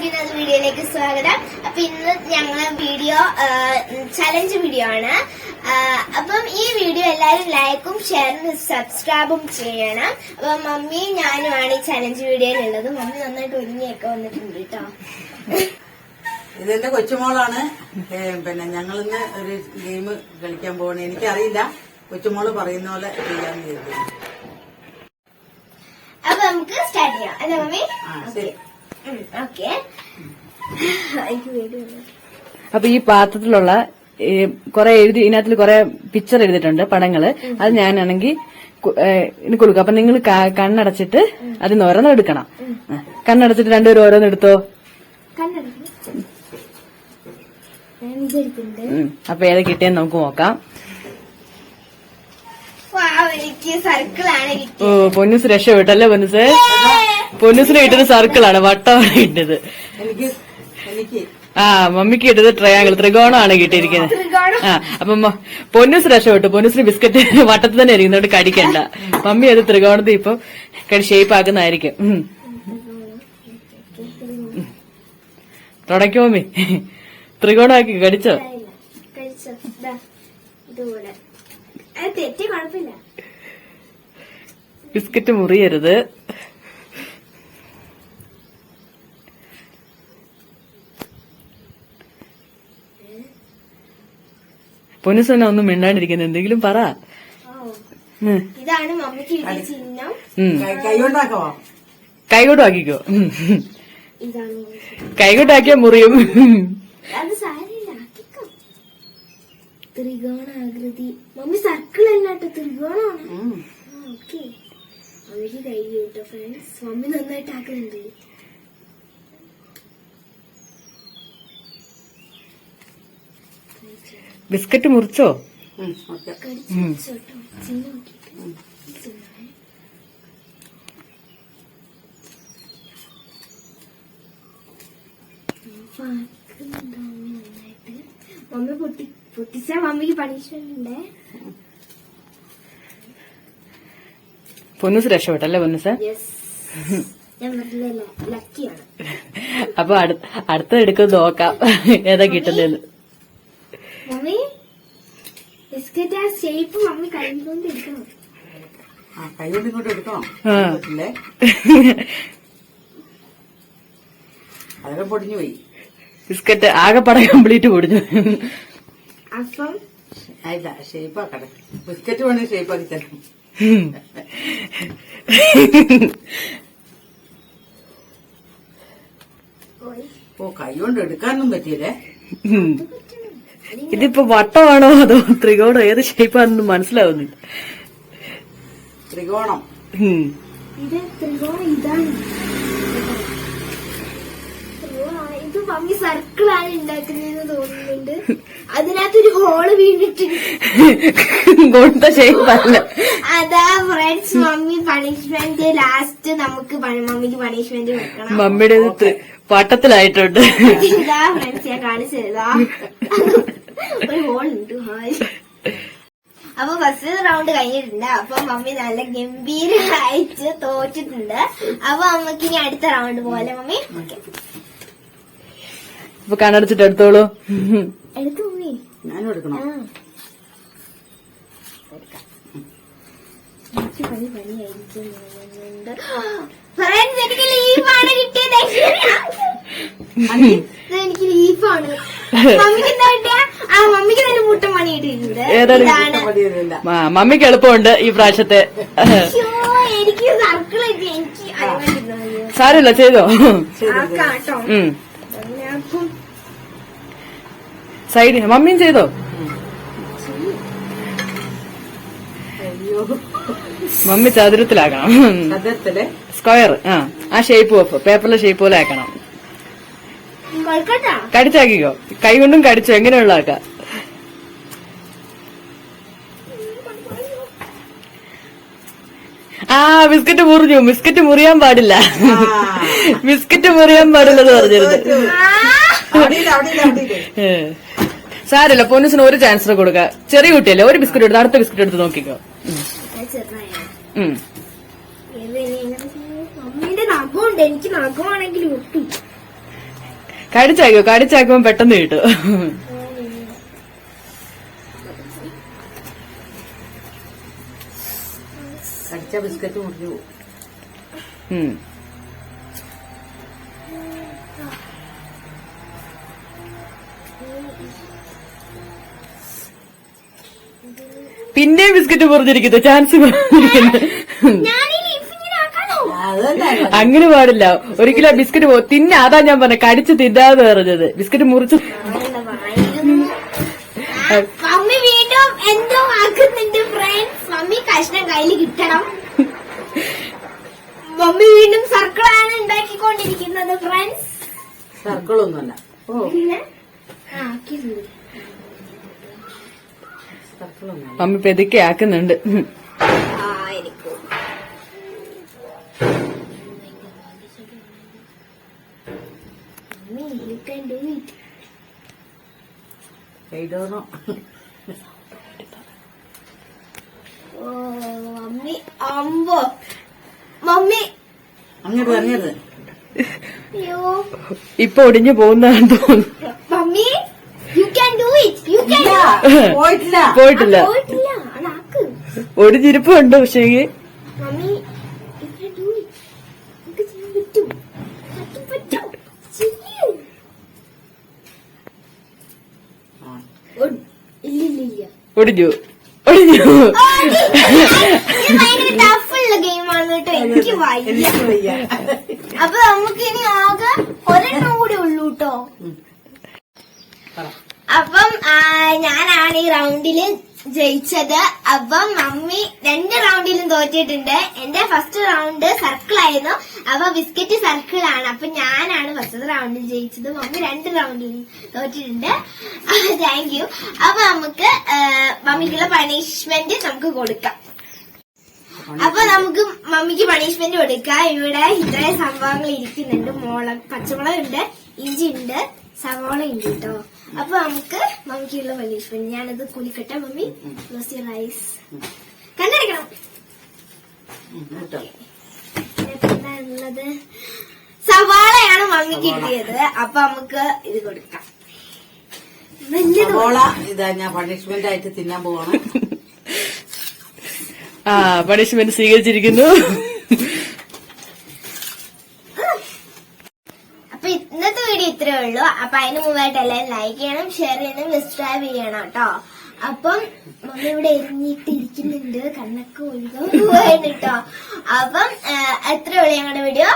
എല്ലാവർക്കും ഇന്നത്തെ വീഡിയോയിലേക്ക് സ്വാഗതം. അപ്പൊ ഇന്ന് ഞങ്ങളെ വീഡിയോ ചലഞ്ച് വീഡിയോ ആണ്. അപ്പം ഈ വീഡിയോ എല്ലാവരും ലൈക്കും ഷെയറും സബ്സ്ക്രൈബും ചെയ്യണം. അപ്പൊ മമ്മിയും ഞാനുമാണ് ഈ ചലഞ്ച് വീഡിയോയിലുള്ളത്. മമ്മി നന്നായിട്ട് ഒരുങ്ങിയൊക്കെ വന്നിട്ടുണ്ട് കേട്ടോ. ഇതെന്റെ കൊച്ചുമോളാണ്. പിന്നെ ഞങ്ങളിന്ന് ഒരു ഗെയിം കളിക്കാൻ പോകണേ. എനിക്കറിയില്ല, കൊച്ചുമോള് പറയുന്ന പോലെ ചെയ്യാന്ന് കരുതി. അപ്പൊ നമുക്ക് സ്റ്റാർട്ട് ചെയ്യാം അല്ലേ മമ്മി? ശരി, ഓക്കെ. അപ്പൊ ഈ പാത്രത്തിലുള്ള കുറെ ഇതിനകത്തിൽ കുറെ പിക്ചർ എഴുതിയിട്ടുണ്ട്, പടങ്ങള്. അത് ഞാനാണെങ്കിൽ ഇനി കൊടുക്കും. അപ്പൊ നിങ്ങൾ കണ്ണടച്ചിട്ട് അതിന് ഓരോന്ന് എടുക്കണം. കണ്ണടച്ചിട്ട് രണ്ടുപേരും ഓരോന്ന് എടുത്തോ. അപ്പൊ ഏത് കിട്ടിയെന്ന് നമുക്ക് നോക്കാം. ഓ, പൊന്നൂസ് രക്ഷപ്പെട്ടല്ലേ പൊന്നൂസ്? പൊന്നൂസിന് കിട്ടുന്ന സർക്കിളാണ്, വട്ടമാണ് കിട്ടിയത്. ആ, മമ്മിക്ക് കിട്ടിയത് ട്രയാങ്കിൾ, ത്രികോണമാണ് കിട്ടിയിരിക്കുന്നത്. ആ, അപ്പൊ പൊന്നൂസ് രക്ഷപ്പെട്ടു. പൊന്നൂസിന് ബിസ്ക്കറ്റ് വട്ടത്തിൽ തന്നെ ഇരിക്കുന്നോണ്ട് കടിക്കണ്ട. മമ്മി അത് ത്രികോണത്തിൽ ഇപ്പൊ ഷേപ്പ് ആക്കുന്നതായിരിക്കും. തുടക്കോ മമ്മി? ത്രികോണമാക്കി കടിച്ചോ? ബിസ്ക്കറ്റ് മുറിയരുത്. പൊന്നുസന ഒന്നും മിണ്ടാണ്ടിരിക്കുന്നത്, എന്തെങ്കിലും പറ. ഇതാണ് മമ്മിക്ക് ചിഹ്നം. കൈകൊണ്ട് ആക്കിക്കോ. കൈകൊണ്ടാക്കിയാ മുറിയും. ത്രികോണാകൃതി. മമ്മി സർക്കിൾ അല്ലാട്ടോ, ത്രികോണമാണ്. ഓക്കെ, മമ്മിക്ക് കൈ കേട്ടോ ഫ്രണ്ട്സ്. മമ്മി നന്നായിട്ട് ആക്കുന്നുണ്ട്. ബിസ്ക്കറ്റ് മുറിച്ചോ? മമ്മി പൊട്ടിച്ച മമ്മിക്ക് പണിഷ്മെന്റ് ഉണ്ട്. പൊന്നൂസ് രക്ഷപ്പെട്ടല്ലേ പൊന്നൂസ്? ലക്കിയാണ്. അപ്പൊ അടുത്ത എടുക്കുന്നത് നോക്കാം ഏതാ കിട്ടുന്നതെന്ന്. മമ്മി ബിസ്ക്കറ്റ് ആ ഷേപ്പ് മമ്മി കൈകൊണ്ട് എടുക്കണം. കൈകൊണ്ട് ഇങ്ങോട്ട് എടുക്കണം. അതൊക്കെ പൊടിഞ്ഞു പോയി. ബിസ്ക്കറ്റ് ആകെ പട കംപ്ലീറ്റ് പൊടിഞ്ഞു. അപ്പം അല്ല, ഷേപ്പാക്കട്ടെ. ബിസ്ക്കറ്റ് വേണമെങ്കിൽ ഷേപ്പാക്കി തരാം. ഓ, കൈകൊണ്ട് എടുക്കാനൊന്നും പറ്റിയില്ലേ? ഇതിപ്പോ വട്ടമാണോ അതോ ത്രികോണോ, ഏത് ഷേപ്പാണെന്ന് മനസ്സിലാവുന്നില്ല. ത്രികോണം. ഇത് ത്രികോണം. ഇതാണ് ഇത് മമ്മി സർക്കിളാണ് ഉണ്ടാക്കുന്നതെന്ന് തോന്നുന്നുണ്ട്. അതിനകത്തൊരു ഹോള് വീണിട്ടുണ്ട്. കൊണ്ട ഷേപ്പല്ല. അതാ ഫ്രണ്ട്സ് മമ്മി പണിഷ്മെന്റ്. ലാസ്റ്റ് നമുക്ക് മമ്മിക്ക് പണിഷ്മെന്റ് വെക്കണം. മമ്മിയുടെ വട്ടത്തിലായിട്ടുണ്ട്. ഇതാ ഫ്രണ്ട്സ്, ഞാൻ കാണിച്ചതാ ഒരു ഹോൾ ഉണ്ട്. അപ്പൊ ഫസ്റ്റ് റൗണ്ട് കഴിഞ്ഞിട്ടുണ്ട്. അപ്പൊ മമ്മി നല്ല ഗംഭീരമായിട്ട് തോറ്റിട്ടുണ്ട്. അപ്പൊ നമുക്ക് ഇനി അടുത്ത റൗണ്ട് പോലെ മമ്മി. ഇപ്പൊ കണ്ണടച്ചിട്ട് എടുത്തോളൂ. എടുത്തു മമ്മി. ഞാനും എടുക്കണം. ഫ്രണ്ട്സ്, എനിക്ക് ലീഫാണ് കിട്ടിയത്. എനിക്ക് ലീഫാണ്. മമ്മിക്ക് എന്താ കിട്ടിയ? ആ, മമ്മിക്ക് തന്നെ മുട്ട പണി കിട്ടിയിട്ടുണ്ട്. മമ്മിക്ക് എളുപ്പമുണ്ട് ഈ പ്രാവശ്യത്തെ. എനിക്ക് സർക്കിൾ കിട്ടി. എനിക്ക് സാരമില്ല, ചെയ്തോ. കേട്ടോ സൈഡ് മമ്മിയും ചെയ്തോ. മമ്മി ചതുരത്തിലാക്കണം. സ്ക്വയർ. ആ ഷേപ്പ് പേപ്പറിലെ ഷേപ്പ് പോലെ ആക്കണം. കടിച്ചാക്കിക്കോ. കൈ കൊണ്ടും കടിച്ചോ, എങ്ങനെയുള്ള ആക്കാം. ആ, ബിസ്ക്കറ്റ് മുറിഞ്ഞു. ബിസ്ക്കറ്റ് മുറിയാൻ പാടില്ല. ബിസ്ക്കറ്റ് മുറിയാൻ പാടില്ലെന്ന് പറഞ്ഞിരുന്നു. സാരമില്ല, പൊന്നൂസിന് ഒരു ചാൻസർ കൊടുക്ക. ചെറിയ കുട്ടിയല്ലേ, ഒരു ബിസ്ക്കറ്റ് എടുത്ത് അടുത്ത ബിസ്ക്കറ്റ് എടുത്ത് നോക്കിക്കോ. മമ്മിന്റെ നഖമുണ്ട്. എനിക്ക് നഖമാണെങ്കിൽ ഒട്ടും കടിച്ചാക്കുമ്പോ പെട്ടെന്ന് കിട്ടും. കടിച്ച ബിസ്ക്കറ്റ് മുറിഞ്ഞു പോകും. പിന്നെ ബിസ്ക്കറ്റ് മുറിഞ്ഞിരിക്കുന്നു, ചാൻസ് പറഞ്ഞിരിക്കുന്നു. അങ്ങനെ പാടില്ല. ഒരിക്കലും ബിസ്ക്കറ്റ് തിന്നെ, അതാ ഞാൻ പറഞ്ഞ കടിച്ച് തിന്നാന്ന് പറഞ്ഞത്. ബിസ്ക്കറ്റ് മുറിച്ച് മമ്മി വീണ്ടും എന്തോ ആക്കുന്നുണ്ട് ഫ്രണ്ട്സ്. മമ്മി കഷ്ണം കയ്യിൽ കിട്ടണം. മമ്മി വീണ്ടും സർക്കിളാണ് ഉണ്ടാക്കിക്കൊണ്ടിരിക്കുന്നത് ഫ്രണ്ട്സ്. സർക്കിളൊന്നുമല്ല. മമ്മി പെതുക്കെ ആക്കുന്നുണ്ട്. മമ്മി അമ്പോ മമ്മി അങ്ങോട്ട് പറഞ്ഞത് അയ്യോ ഇപ്പൊ ഒടിഞ്ഞു പോകുന്നതാണെന്ന് തോന്നുന്നു. Mummy you can do it. You can. പോയിട്ടില്ല പോയിട്ടില്ല. അതാക്ക്. ഒടിഞ്ഞിരിപ്പുണ്ട്. പക്ഷേ mummy you can do it. നമുക്ക് ചെയ്യാൻ പറ്റും. പറ്റും. ചെയ്യൂ. ഇല്ല ഒടിഞ്ഞു. ടഫുള്ള ഗെയിമാണ് കേട്ടോ. എനിക്ക് വയ്യ. അപ്പൊ നമുക്ക് ഇനി ആകെ ഒരെണ്ണം കൂടി ഉള്ളൂ കേട്ടോ. അപ്പം ഞാനാണ് ഈ റൗണ്ടില് ജയിച്ചത്. അപ്പം മമ്മി 2 റൗണ്ടിലും തോറ്റിട്ടുണ്ട്. എന്റെ ഫസ്റ്റ് റൗണ്ട് സർക്കിൾ ആയിരുന്നു. അപ്പൊ ബിസ്ക്കറ്റ് സർക്കിൾ ആണ്. അപ്പൊ ഞാനാണ് ഫസ്റ്റ് റൗണ്ടിൽ ജയിച്ചത്. മമ്മി 2 റൗണ്ടിലും തോറ്റിട്ടുണ്ട്. Thank you. അപ്പൊ നമുക്ക് മമ്മിക്കുള്ള പണിഷ്മെന്റ് നമുക്ക് കൊടുക്കാം. അപ്പൊ നമുക്ക് മമ്മിക്ക് പണിഷ്മെന്റ് കൊടുക്കാം. ഇവിടെ ഇത്രയും സംഭവങ്ങൾ ഇരിക്കുന്നുണ്ട്. പച്ചമുളക് ഉണ്ട്, ഇഞ്ചി ഉണ്ട്, സവാള ഉണ്ട് കേട്ടോ. അപ്പൊ നമുക്ക് മമ്മിക്കുള്ള പണിഷ്മെന്റ് ഞാനത് കുളിക്കട്ടെ. Mummy rice കണ്ടടിക്കണം. ഉള്ളത് സവാളയാണ് മമ്മി കിട്ടിയത്. അപ്പൊ നമുക്ക് ഇത് കൊടുക്കാം. സവാള ഇതാ ഞാൻ പണിഷ്മെന്റ് ആയിട്ട് തിന്നാൻ പോവാണ്. പണിഷ്മെന്റ് സ്വീകരിച്ചിരിക്കുന്നു. അപ്പൊ ഇന്നത്തെ വീഡിയോ ഇത്രയേ ഉള്ളൂ. അപ്പൊ അതിന് മുമ്പായിട്ട് എല്ലാവരും ലൈക്ക് ചെയ്യണം, ഷെയർ ചെയ്യണം, സബ്സ്ക്രൈബ് ചെയ്യണം കേട്ടോ. അപ്പം മമ്മി ഇവിടെ എരിഞ്ഞിട്ടിരിക്കുന്നുണ്ട്. കണ്ണൊക്കെ ഒഴുകാൻ പോവാണ് കേട്ടോ. അപ്പം എത്രയേ ഉള്ളൂ ഞങ്ങളുടെ വീഡിയോ.